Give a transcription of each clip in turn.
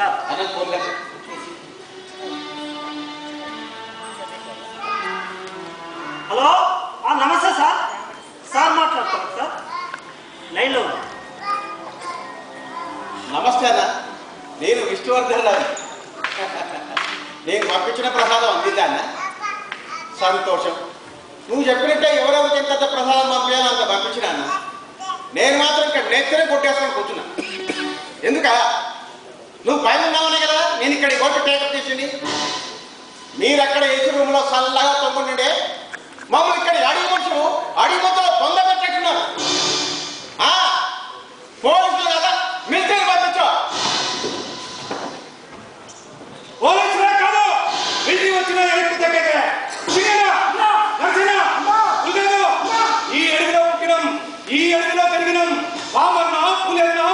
అన్న ఫోన్ లేదు. హలో, నమస్తే సార్. సార్ మాట్లాడతారు సార్, లైన్లో. నమస్తే అన్న, నేను విష్ణువర్ధన్ రావు. నేను పంపించిన ప్రసాదం అందిందా అన్న? సంతోషం. నువ్వు చెప్పినట్టే ఎవరెవరికి ఎంత ప్రసాదం పంపించాలో అంత పంపించినా అన్న. నేను మాత్రం ఇక్కడ నేర్చుకునే కొట్టేసుకొని కూర్చున్నా. ఎందుక నువ్వు పైన ఉన్నావనే కదా నేను ఇక్కడ కొట్టి టేకప్ చేసింది. మీరు అక్కడ ఏసీ రూమ్లో చల్లగా తొంగుండే మమ్మల్ని ఇక్కడ అడిగి మనుషులు అడిగి మొత్తం పొందబెట్టేట్టున్నారు. పోలీసులు కదా మిలిటరీ పంపించా. పోలీసులే కాదు, ఇంటికి వచ్చిన ఎలుపు దగ్గర ఈ అడుగులో పుట్టినం, ఈ అడుగులో పెరిగినం. పామన్నా పులేనా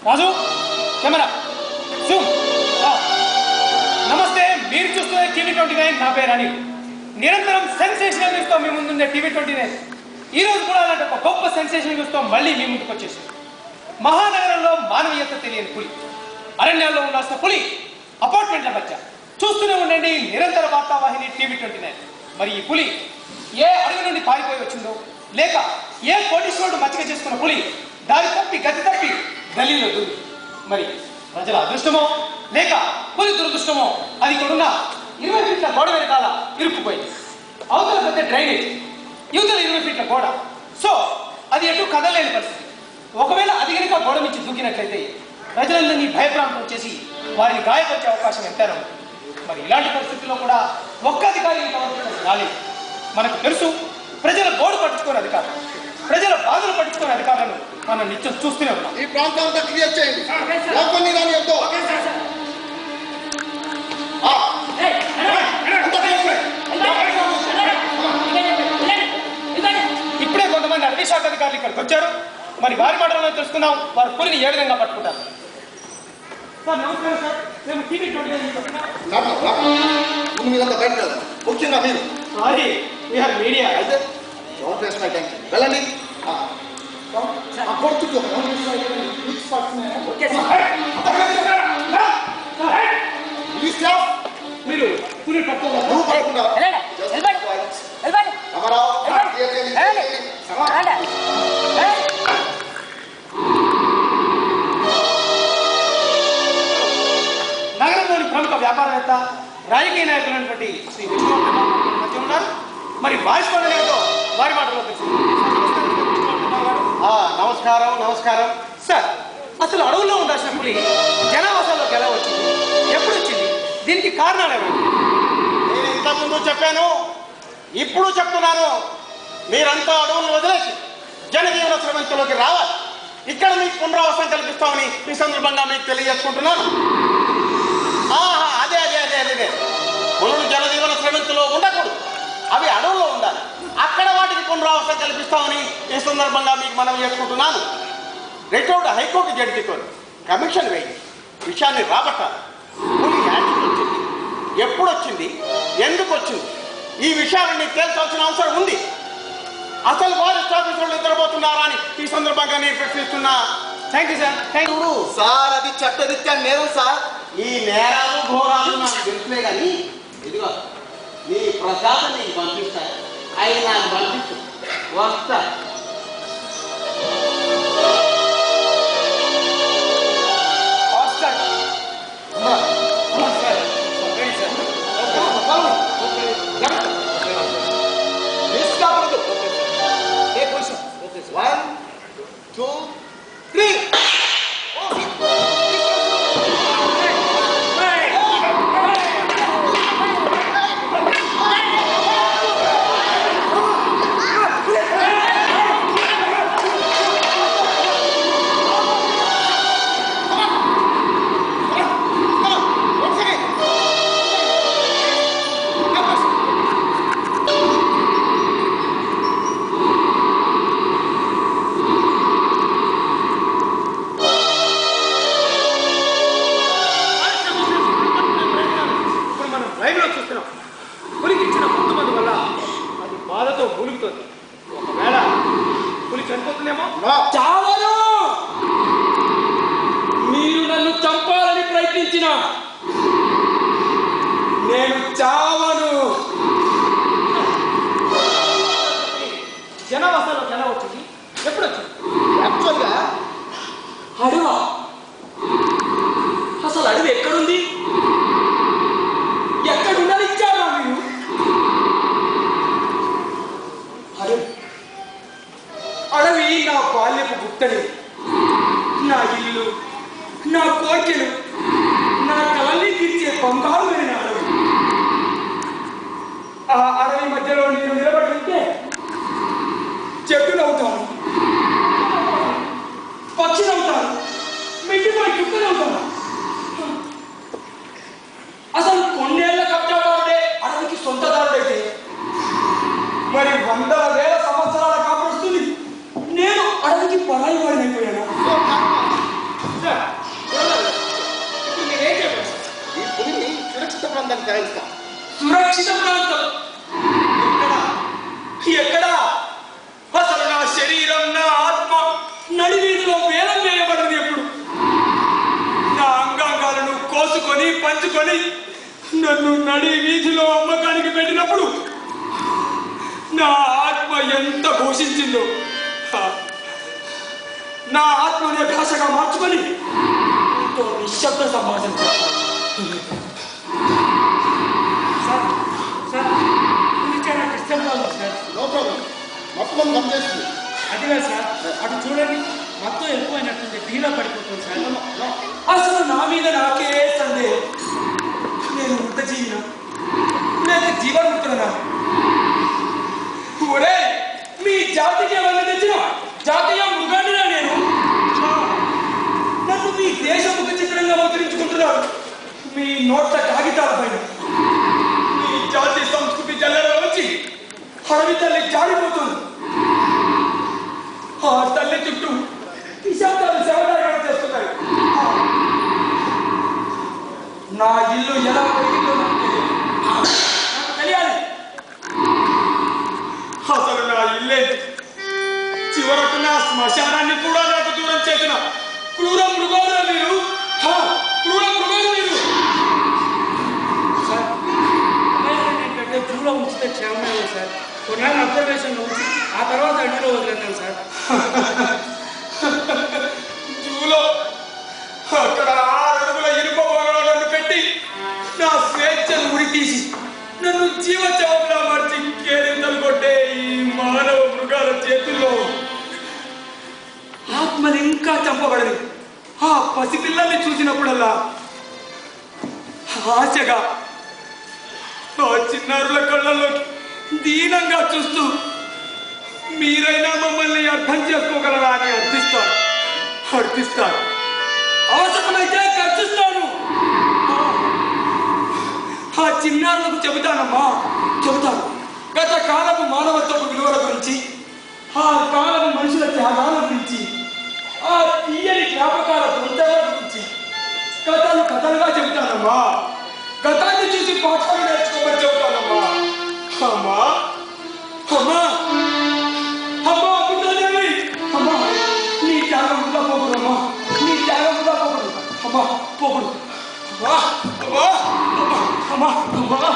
రాజు కెమెరా జూమ్. నమస్తే, మీరు చూస్తున్న TV29. నా పేరు అనిల్. నిరంతరం సెన్సేషనల్ న్యూస్తో మీ ముందుండే TV29 ఈ రోజు కూడా అలాంటి ఒక గొప్ప సెన్సేషనల్ న్యూస్తో మళ్ళీ మీ ముందుకు వచ్చేసింది. మహానగరంలో మానవీయత తెలియని పులి, అరణ్యాల్లో ఉండాల్సిన పులి అపార్ట్మెంట్ల మధ్య. చూస్తూనే ఉండండి నిరంతర వార్తావాహిని TV29. మరి ఈ పులి ఏ అడవి నుండి పారిపోయి వచ్చిందో, లేక ఏ కోటీశ్వరుడు మచ్చిక చేసుకున్న పులి దారి తప్పి గతి తప్పి గల్లీలో దూరి, మరి ప్రజల అదృష్టమో లేక పులి దురదృష్టమో అది ఇక్కడున్న 20 ఫీట్ల గోడ వెనకాల ఇరుక్కుపోయింది. అవతల పెద్ద డ్రైనేజ్, యువతల 20 ఫీట్ల గోడ. సో అది ఎటు కదలేని పరిస్థితి. ఒకవేళ అది కనుక గోడ నుంచి దూకినట్లయితే ప్రజలందరినీ భయప్రాంతం చేసి వారిని గాయపరిచే అవకాశం ఎంతైనా ఉంది. మరి ఇలాంటి పరిస్థితుల్లో కూడా ఒక్క అధికారి ఇంతవరకు రాలేదు. మనకు తెలుసు, ప్రజల గోడు పట్టించుకునే అధికారం, ప్రజల బాధలు పట్టించుకునే అధికారులను మనం నిత్యం చూస్తూనే ఉన్నాం. ఈ ప్రాంతాన్ని క్లియర్ చేయండి. ఇప్పుడే కొంతమంది అటవీ శాఖ అధికారులు ఇక్కడికి వచ్చారు. మరి వారి మాటలను తెలుసుకుందాం, వారు పులిని ఏ విధంగా పట్టుకుంటారు. సార్ నమస్కారం సార్, మేము TV29 ముఖ్యంగా మీరు సారీ వీఆర్ మీడియా. అయితే వెళ్ళండి. మీరు పులి పట్టుకోవాలి. నగరంలోని ప్రముఖ వ్యాపారవేత్త, రాజకీయ నాయకులైనటువంటి శ్రీ విష్ణువర్ధన్ మధ్య ఉన్నారు. మరి వారి స్పందనతో వారి మాటలో నమస్కారం. నమస్కారం సార్. అసలు అడవుల్లో ఉండాల్సిన పులి జనావాసాల్లోకి ఎలా వచ్చింది, ఎప్పుడు వచ్చింది, దీనికి కారణాలు ఏమిటి? నేను ఇంతకుముందు చెప్పాను, ఇప్పుడు చెప్తున్నాను. మీరంతా అడవులను వదిలేసి జనజీవన స్రవంతిలోకి రావాలి. ఇక్కడ మీకు పునరావాసం కల్పిస్తామని ఈ సందర్భంగా మీకు తెలియజేసుకుంటున్నాను. అదే అదే అదే అదే పులులు జనజీవన స్రవంతిలో ఉండకూడదు, అవి అడవుల్లో ఉండాలి. అక్కడ వాటికి పునరావాసం కల్పిస్తామని ఈ సందర్భంగా మీకు మనం చేసుకుంటున్నాను. రిటైర్డ్ హైకోర్టు జడ్జితో కమిషన్ వేయి విషయాన్ని రాబట్టాలి. పులి యాక్షన్ వచ్చింది, ఎప్పుడు వచ్చింది, ఎందుకు వచ్చింది, ఈ విషయాలన్నీ తేల్చాల్సిన అవసరం ఉంది. అసలు ఫారెస్ట్ ఆఫీసర్లు నిద్రపోతున్నారా అని ఈ సందర్భంగా నేను ప్రశ్నిస్తున్నా. Thank you sir. Thank you sir. అది చట్టరీత్యా నేరం సార్. ఈ నేరాలు ఘోరాలు నాకు తెలుసులే కానీ ఇదిగో నీ ప్రసాదం నీకు పంపిస్తా, అవి నాకు పంపించు, వస్తా. One, two, three. చావను. మీరు నన్ను చంపాలని ప్రయత్నించిన నేను చావను. జనవాసాలకు ఎలా వచ్చింది, ఎప్పుడు వచ్చింది? యాక్చువల్గా అడవా? అసలు అడవి ఎక్కడుంది? ఎక్కడున్నది ఇచ్చారా మీరు? అడవి నా బాల్యపు గుట్టని, నా ఇల్లు, నా కోరికలు, నా కళల్ని తీర్చే బంగారు వెళ్ళిన అడవి. ఆ అడవి మధ్యలో నేను నిలబడి ఉంటే చెట్టునవుతాను, పక్షినవుతాను, మిట్టిపై చుక్కనవుతాను. అసలు కొన్నేళ్ల కబ్జాదారుడే అడవికి సొంతదారుడైతే మరి వందల వేల సంవత్సరాల కాపాడుతుంది నేను అడవికి పరాయి వాడినైపోయాను. ఇప్పుడు మీరు ఏం చెప్పారు? ఈ పులిని సురక్షిత ప్రాంతానికి తరలిస్తాం. సురక్షిత ప్రాంతం ఎక్కడా? అసలు నా శరీరం, నా ఆత్మ నడివీధిలో వేలం వేయబడింది. ఎప్పుడు నా అంగాంగాలను కోసుకొని పంచుకొని నన్ను నడి వీధిలో అమ్మకానికి పెట్టినప్పుడు నా ఆత్మ ఎంత ఘోషించిందో. నా ఆత్మనే భాషగా మార్చుకొని ఎంతో నిశ్శబ్ద సంభాషణ చేస్తాను. No problem. మొత్తం గమనిస్తుంది. అదిగా సార్, అటు చూడండి, మొత్తం ఎక్కువైనట్టుంది, ఢీలో పడిపోతుంది సార్. అసలు నా మీద నాకే సందేహం. నేను మృత జీవిన లేక జీవన్ముక్తున్నా? ఒరే, మీ జాతికి ఏమన్నా తెచ్చిన జాతీయ మృగాన్నినా నేను? నన్ను మీ దేశ ముఖ చిత్రంగా ముద్రించుకుంటున్నారు మీ నోట్ల కాగితాల పైన. మీ జాతి సంస్కృతి జల్లెడలో వచ్చి అడవి తల్లి జారిపోతుంది. ఆ తల్లి చుట్టూ నిశ్శబ్దాలు శవదారులు చేస్తున్నాయి. నా ఇల్లు ఎలా పెరిగిందో నాకు తెలియాలి. అసలు నా ఇల్లే చివరకు నా శ్మశానాన్ని కూడా నాకు దూరం చేసిన క్రూర మృగాలు మీరు. క్రూర మృగాలు మీరు. సార్, ఏంటంటే జూలో ఉంచితే క్షేమమే సార్. కొన్నాళ్ళు అబ్జర్వేషన్లో ఉంచి ఆ తర్వాత అడవిలో వదిలేద్దాం సార్. జూలో అక్కడ 6 అడుగుల ఇనుప బోనాలను పెట్టి నా స్వేచ్ఛను ఉరి తీసి నన్ను జీవచవంలా మార్చి కేరింతలు కొట్టే ఈ మానవ మృగాల చేతుల్లో ఆత్మలు ఇంకా చంపబడదు. ఆ పసిపిల్లల్ని చూసినప్పుడల్లా ఆశగా ఆ చిన్నారుల కళ్ళల్లో దీనంగా చూస్తూ మీరైనా మమ్మల్ని అర్థం చేసుకోగలరా అని అర్థిస్తాను. అవసరమైతే ఖర్చిస్తాను. ఆ చిన్నారులకు చెబుతాను. గత కాలపు మానవత్వపు విలువల గురించి, ఆ కాలపు మనుషుల త్యాగాల గురించి, ఆ కథలుగా చెబుతానమ్మా. గతాన్ని చూసి పాఠాలు నేర్చుకోమని చెబుతానమ్మా. అమ్మా అమ్మా అమ్మా అమృతాదేవి, అమ్మా నీ త్యాగం వృధా పోకూడదు అమ్మా, నీ త్యాగం వృధా పోకూడదు అమ్మా, పోకూడదు అమ్మా అమ్మా అమ్మా అమ్మా